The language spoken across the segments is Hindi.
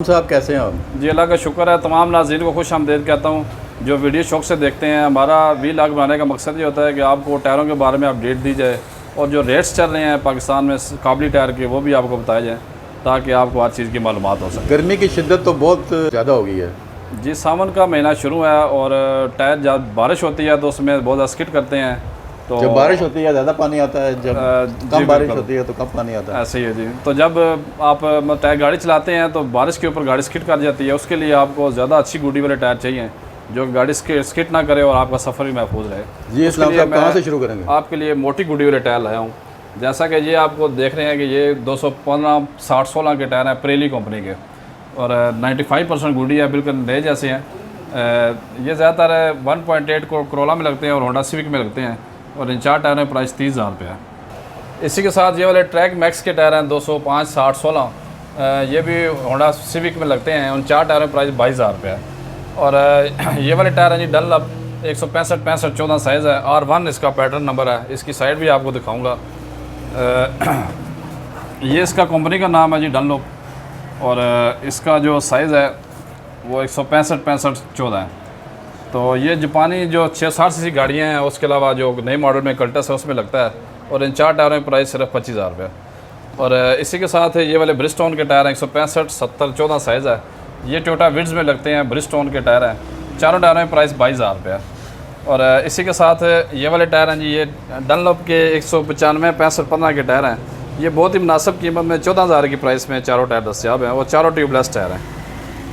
साहब कैसे हैं आप? जी अल्लाह का शुक्र है। तमाम नाज़रीन को खुश आमदीद कहता हूँ जो वीडियो शौक से देखते हैं। हमारा व्लॉग बनाने का मकसद ये होता है कि आपको टायरों के बारे में अपडेट दी जाए और जो रेट्स चल रहे हैं पाकिस्तान में काबली टायर के वो भी आपको बताए जाएँ ताकि आपको हर चीज़ की मालूमात हो सके। गर्मी की शिद्दत तो बहुत ज़्यादा हो गई है। जी सावन का महीना शुरू है और टायर जब बारिश होती है तो उसमें बहुत ज़्यादा स्किड करते हैं। तो जब बारिश होती है ज़्यादा पानी आता है, जब कम बारिश होती है तो कम पानी आता है। ऐसे ही है जी। तो जब आप टायर गाड़ी चलाते हैं तो बारिश के ऊपर गाड़ी स्किड कर जाती है, उसके लिए आपको ज़्यादा अच्छी गुडी वाले टायर चाहिए जो गाड़ी स्किड ना करे और आपका सफ़र भी महफूज रहे। जी इस्लाम साहब कहाँ से शुरू करेंगे? आपके लिए मोटी गुडी वाले टायर लाया हूँ। जैसा कि ये आपको देख रहे हैं कि ये 215 60-16 के टायर हैं प्रेली कंपनी के और 95% गुडी है, बिल्कुल नए जैसे हैं। ये ज़्यादातर 1.8 को करोला में लगते हैं और होंडा सिविक में लगते हैं और इन 4 टायरों का प्राइस 30,000 रुपये है। इसी के साथ ये वाले ट्रैक मैक्स के टायर हैं 205 60-16, ये भी होंडा सिविक में लगते हैं। उन 4 टायरों का प्राइस 22,000 रुपये है। और ये वाले टायर हैं जी डनलप 165-65-14 साइज़ है। R1 इसका पैटर्न नंबर है। इसकी साइड भी आपको दिखाऊँगा। ये इसका कंपनी का नाम है जी डनलप और इसका जो साइज़ है वो 165-65-14 है। तो ये जापानी जो 660 सीसी गाड़ियाँ हैं, उसके अलावा जो नए मॉडल में कल्टस है उसमें लगता है और इन 4 टायरों का प्राइस सिर्फ 25,000 रुपये। और इसी के साथ ये वाले ब्रिजस्टोन के टायर हैं 165-70-14 साइज़ है। ये टोयोटा विड्स में लगते हैं, ब्रिजस्टोन के टायर हैं। चारों टायरों का प्राइस 22,000 रुपये है। और इसी के साथ ये वाले टायर हैं जी, ये डनलप के 195-65-15 के टायर हैं। ये बहुत ही मुनासिब कीमत में 14,000 की प्राइस में चारों टायर दस्तियाब हैं और चारों ट्यूबलेस टायर हैं।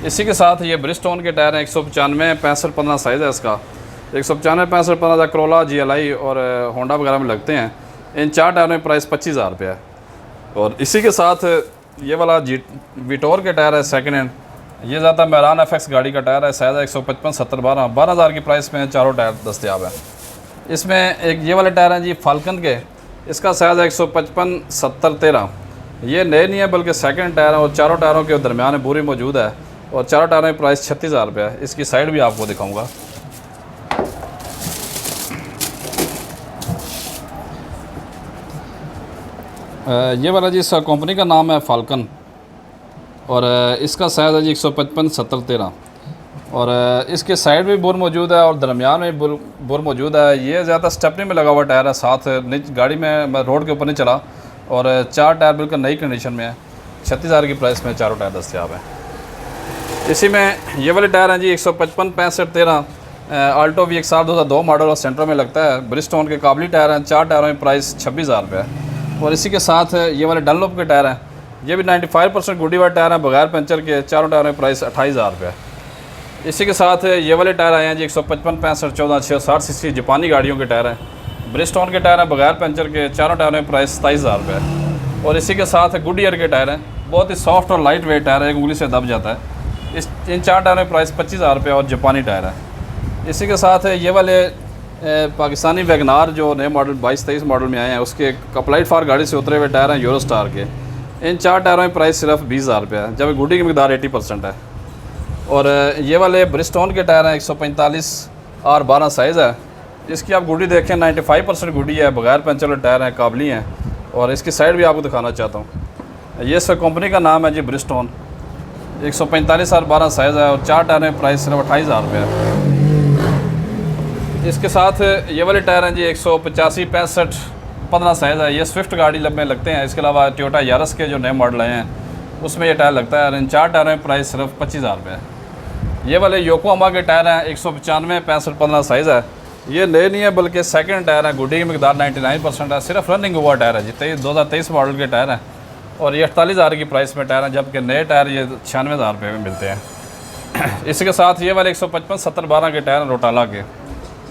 इसी के साथ ये ब्रिजस्टोन के टायर हैं 195-65-15 साइज़ है इसका। 195-65-15 करोला GLI और होंडा वगैरह में लगते हैं। इन 4 टायरों में प्राइस 25,000 रुपये है। और इसी के साथ ये वाला विटोर के टायर है सेकंड हैंड। ये ज़्यादा मेरान FX गाड़ी का टायर है, साइज़ है 155-70-12 की प्राइस में चारों टायर दस्तियाब है। इसमें एक ये वाले टायर हैं जी फाल्कन के, इसका साइज़ है 155-70-13। ये नए नहीं है बल्कि सेकंड टायर है और चारों टायरों के दरमियान में बोरी मौजूद है और चारों टायरों की प्राइस 36,000 रुपये है। इसकी साइड भी आपको दिखाऊंगा। ये वाला जी इसका कंपनी का नाम है फाल्कन और इसका साइज़ है जी 155-70-13 और इसके साइड भी बोर मौजूद है और दरमियान में बोर मौजूद है। ये ज़्यादा स्टेपनी में लगा हुआ टायर है, साथ गाड़ी में मैं रोड के ऊपर नहीं चला और 4 टायर बिल्कुल नई कंडीशन में है। 36,000 की प्राइस में चारों टायर दस्तियाब हैं। इसी में ये वाले टायर हैं जी 155-65-13 आल्टो V1 2002 मॉडल और सेंटर में लगता है। ब्रिजस्टोन के काबली टायर हैं। 4 टायरों में प्राइस 26,000 रुपये है। और इसी के साथ ये वाले डनलप के टायर हैं। ये भी 95% गुडी वाले टायर हैं बगैर पंचर के। चारों टायरों में प्राइस 28,000 रुपये है। इसी के साथ ये वाले टायर आए हैं जी 155-65-14 660 सीसी जापानी गाड़ियों के टायर हैं। ब्रिजस्टोन के टायर हैं बगैर पंचर के। चारों टायरों में प्राइस 27,000 रुपये है। और इसी के साथ गुडियर के टायर हैं, बहुत ही सॉफ्ट और लाइट वेट टायर है, एक उंगली से दब जाता है। इन 4 टायरों में प्राइस 25,000 रुपये और जापानी टायर है। इसी के साथ ये वाले पाकिस्तानी वैगनार जो नए मॉडल 22-23 मॉडल में आए हैं, उसके अप्लाइड फार गाड़ी से उतरे हुए टायर हैं यूरो स्टार के। इन 4 टायरों में प्राइस सिर्फ 20,000 रुपये है, जबकि गुडी की मकदार 80% है। और ये वाले ब्रिजस्टोन के टायर हैं 145 R12 साइज़ है। इसकी आप गुडी देखें 95% गुडी है, बगैर पंचर वाले टायर हैं, काबली हैं। और इसकी साइड भी आपको दिखाना चाहता हूँ। ये इसका कंपनी का नाम है जी ब्रिजस्टोन। 145 R12 साइज़ है और 4 टायर में प्राइस सिर्फ 28,000 रुपये है। इसके साथ ये वाले टायर हैं जी 185-65-15 साइज़ है। ये स्विफ्ट गाड़ी में लगते हैं। इसके अलावा टोयोटा यारिस के जो नए मॉडल आए हैं उसमें ये टायर लगता है और इन 4 टायरों में प्राइस सिर्फ 25,000 रुपये है। ये वाले योकोहामा के टायर हैं 195-65-15 साइज़ है। ये नए नहीं है बल्कि सेकंड टायर है। गुडी की मकदार 99% है, सिर्फ रनिंग हुआ टायर है जी। 2023 मॉडल के टायर हैं और ये 48,000 की प्राइस में टायर हैं, जबकि नए टायर ये 96,000 रुपये में मिलते हैं। इसके साथ ये वाले 155-70-12 के टायर हैं रोटाला के।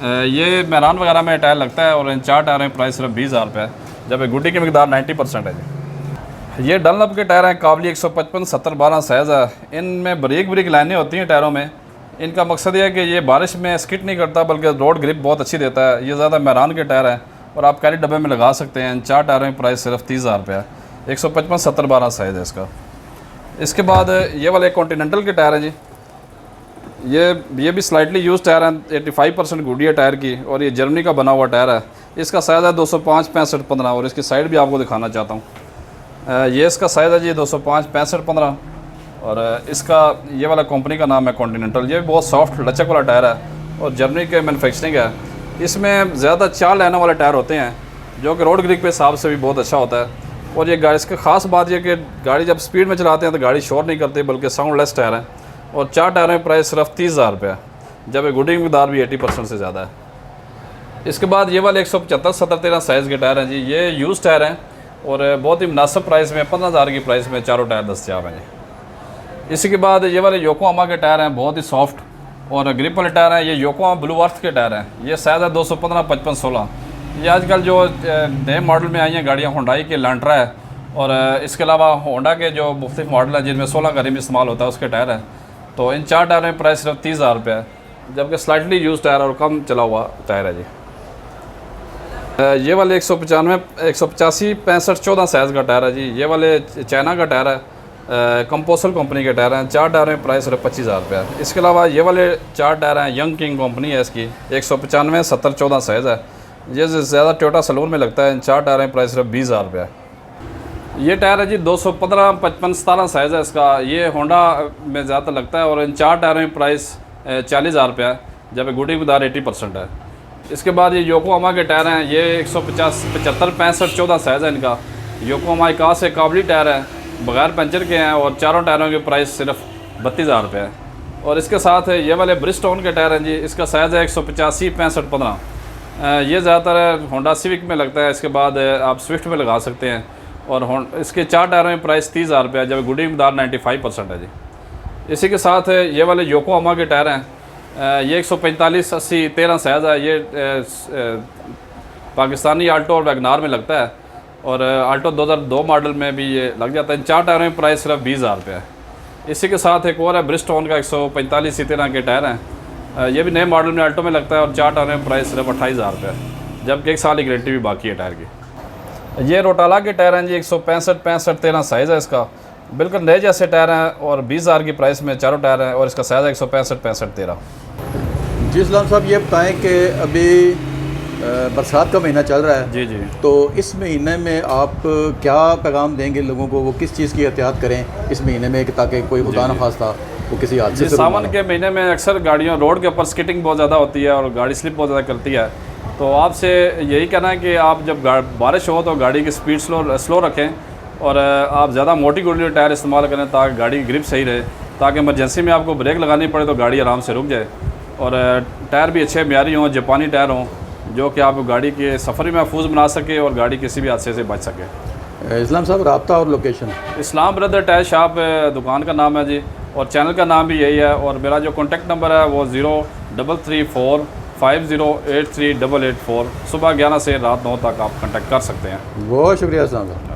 ये मैरान वगैरह में टायर लगता है और इन 4 टायरों में प्राइस सिर्फ 20,000 रुपये है, जबकि गुडी की मकदार 90% है जी। ये डनलप के टायर हैं काबली 155-70-12 साइज़ है। इनमें बारीक लाइनें होती हैं टायरों में। इनका मकसद ये है कि ये बारिश में स्किड नहीं करता बल्कि रोड ग्रिप बहुत अच्छी देता है। ये ज़्यादा मैरान के टायर हैं और आप कैरी डब्बे में लगा सकते हैं। इन 4 टायरों में प्राइस सिर्फ 30,000 रुपये है। 155-70-12 साइज़ है इसका। इसके बाद ये वाले कॉन्टीनेंटल के टायर हैं जी। ये भी स्लाइटली यूज टायर हैं, 85% गुडी है टायर की और ये जर्मनी का बना हुआ टायर है। इसका साइज़ है 205-65-15 और इसकी साइड भी आपको दिखाना चाहता हूँ। ये इसका साइज़ है जी 205-65-15 और इसका ये वाला कंपनी का नाम है कॉन्टिनेंटल। ये भी बहुत सॉफ्ट लचक वाला टायर है और जर्मनी के मैन्युफैक्चरिंग है। इसमें ज़्यादा 4 लाइनों वाले टायर होते हैं जो कि रोड ग्रिप के हिसाब से भी बहुत अच्छा होता है। और ये गाड़ी, इसकी ख़ास बात यह कि गाड़ी जब स्पीड में चलाते हैं तो गाड़ी शोर नहीं करती बल्कि साउंड लेस टायर है। और 4 टायरों में प्राइस सिर्फ 30,000 रुपये है, जब गुडिंग मकदार भी 80% से ज़्यादा है। इसके बाद ये वाले 175/70/13 साइज़ के टायर हैं जी। ये यूज़ टायर हैं और बहुत ही मुनासिब प्राइस में 15,000 की प्राइस में चारों टायर दस्तियाब हैं जी। इसी के बाद ये वाले योकोहामा के टायर हैं, बहुत ही सॉफ्ट और ग्रिप वाले टायर हैं। ये योकोहामा ब्लू अर्थ के टायर हैं। ये साइज़ है 215/55/16। ये आजकल जो नए मॉडल में आई हैं गाड़ियाँ, होंडाई के लैंट्रा है और इसके अलावा होंडा के जो मुख्तलिफ मॉडल हैं जिनमें 16 का रिम इस्तेमाल होता है उसके टायर हैं। तो इन 4 टायरों में प्राइस सिर्फ 30,000 रुपये है, जबकि स्लाइटली यूज टायर और कम चला हुआ टायर है जी। ये वाले 185/65/14 साइज़ का टायर है जी। ये वाले चाइना का टायर है, कंपोसल कंपनी के टायर हैं। 4 टायरों में प्राइस सिर्फ 25,000 रुपये है। इसके अलावा ये वाले 4 टायर हैं, यंग किंग कंपनी है इसकी, 195/70/14 साइज़ है। ये ज़्यादा टोयोटा सलून में लगता है। इन 4 टायरों में प्राइस सिर्फ 20,000 रुपये है। ये टायर है जी 215/55/17 साइज़ है इसका। ये होंडा में ज़्यादा लगता है और इन 4 टायरों में प्राइस 40,000 रुपये है, जब गुडी मकदार 80% है। इसके बाद ये योकोहामा के टायर हैं। ये 175/65/14 साइज़ है इनका। योकोहामा का से काबली टायर है, बगैर पंचर के हैं और चारों टायरों की प्राइस सिर्फ 32,000 रुपये है। और इसके साथ ये वाले ब्रिजस्टोन के टायर हैं जी। इसका साइज़ है 185/65/15। ये ज़्यादातर होंडा सिविक में लगता है। इसके बाद आप स्विफ्ट में लगा सकते हैं। और इसके 4 टायरों में प्राइस 30,000 रुपये है, जब गुडी मकदार 95% है जी। इसी के साथ ये वाले योकोहामा के टायर हैं। ये 145/80/13 साइज़ है। ये पाकिस्तानी आल्टो और वैगनार में लगता है और आल्टो 2002 मॉडल में भी ये लग जाता है। इन 4 टायरों में प्राइस सिर्फ 20,000 रुपये है। इसी के साथ एक और है ब्रिजस्टोन का 145/13 के टायर हैं। ये भी नए मॉडल में आल्टो में लगता है और 4 टायरों में प्राइस सिर्फ 28,000 रुपये है, जबकि 1 साल की गारंटी भी बाकी है टायर की। ये रोटाला के टायर हैं जी। 165/65/13 साइज़ है इसका। बिल्कुल नए जैसे टायर हैं और 20,000 की प्राइस में चारों टायर हैं और इसका साइज़ है 165/65/13। जी इस्लाम साहब, ये बताएं कि अभी बरसात का महीना चल रहा है जी जी, तो इस महीने में आप क्या पैगाम देंगे लोगों को, वो किस चीज़ की एहतियात करें इस महीने में, ताकि कोई खुदा न खास्ता वो किसी हादसे से सावन के महीने में अक्सर गाड़ियों रोड के ऊपर स्किटिंग बहुत ज़्यादा होती है और गाड़ी स्लिप बहुत ज़्यादा करती है। तो आपसे यही कहना है कि आप जब बारिश हो तो गाड़ी की स्पीड स्लो रखें और आप ज़्यादा मोटी गोली टायर इस्तेमाल करें ताकि गाड़ी की ग्रिप सही रहे, ताकि इमरजेंसी में आपको ब्रेक लगानी पड़े तो गाड़ी आराम से रुक जाए। और टायर भी अच्छे म्यारी हों, जापानी टायर हों, जो कि आप गाड़ी के सफ़र भी महफूज बना सके और गाड़ी किसी भी हादसे से बच सके। इस्लाम साहब, राब्ता और लोकेशन? इस्लाम ब्रदर टायर शॉप दुकान का नाम है जी और चैनल का नाम भी यही है। और मेरा जो कॉन्टैक्ट नंबर है वो 033450838884। सुबह 11 से रात 9 तक आप कॉन्टैक्ट कर सकते हैं। बहुत शुक्रिया इस्लाम साहब।